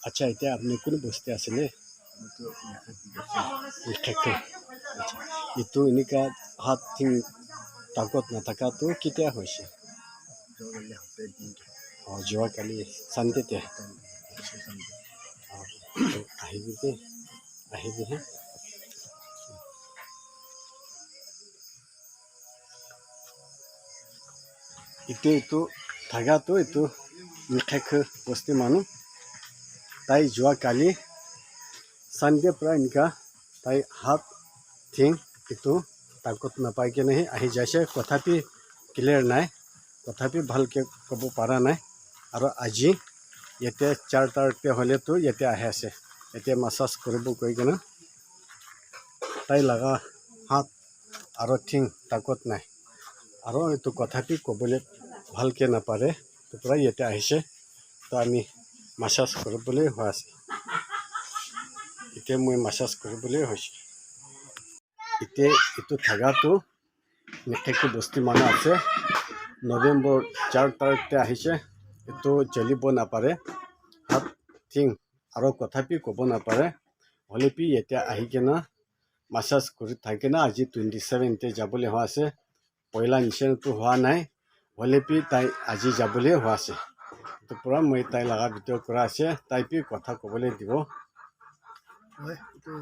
আচ্ছা এতিয়া আপুনি কোন বস্তি আছেনে থাকে আচ্ছা এইটো এনেকা হাত থিং তাকত নাথাকাটো কেতিয়া হৈছে যোৱাকালি চানডেতে আহিবি দে আহিবিহে এইটো থাকাটো এইটো থাকে বস্তি মানুহ তাই যোৱাকালি চানডে পৰা এনেকা তাই হাত থিং এইটো তাকত নাপাই কেনেহে আহি যাইছে তথাপি ক্লিয়াৰ নাই তথাপি ভালকৈ ক'ব পৰা নাই আৰু আজি ইয়াতে 4টাতে হ'লেতো ইয়াতে আহি আছে এতিয়া মাছাজ কৰিব কৈ কিনে তাই লগা হাত আৰু থিং তাকত নাই আৰু এইটো তথাপি ক'বলৈ ভালকৈ নাপাৰে পৰা ইয়াতে আহিছে তো আমি মাছাজ কৰিবলৈ হৈ আছে এতিয়া মই মাছাজ কৰিবলৈ হৈছে এতিয়া এইটো থাকাটো নেথাকি বস্তি মানুহ আছে নৱেম্বৰ 4টাতে আহিছে এইটো চলিব নাপাৰে হাত থিং আৰু তথাপি ক'ব নাপাৰে হ'লেপি এতিয়া আহি কিনে মাছাজ কৰি থাকি না আজি 27তে যাবলৈ হোৱা আছে পইলা নিচিনাটো হোৱা নাই হ'লেপি তাই আজি যাবলৈ হোৱা আছে তো পৰা মই তাই লগা ভিডিঅ' কৰা আছে তাই পি কথা ক'বলৈ দিব হয় তো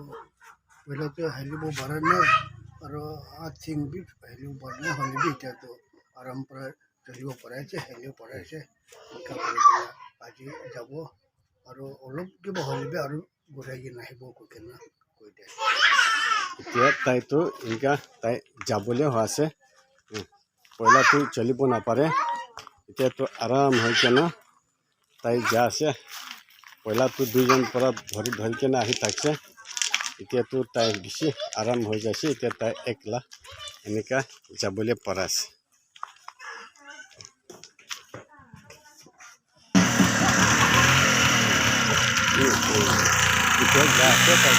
পইলাটো হালিব পৰা নাই আৰু হাত থিং বি হালিব পৰা নাই হ'লেবি এতিয়াতো আৰাম পৰা চলিব পৰাইছে হালিব পৰাইছে আজি যাব আৰু অলপ কিবা হ'লেবি আৰু ঘূৰাই কিনে আহিব কৈ কিনে কৈ দিয়ে এতিয়া তাইতো এনেকা তাই যাবলৈ হোৱা আছে পইলাটো চলিব নাপাৰে এতিয়াতো আৰাম হৈ কেনে তাই যা আছে পইলাটো দুইজন পৰা ধৰি কেনে আহি থাকছে এতিয়াতো তাই বেছি আৰাম হৈ যাইছে এতিয়া তাই একলা এনেকা যাবলৈ পৰা আছে এতিয়া যা আছে তাই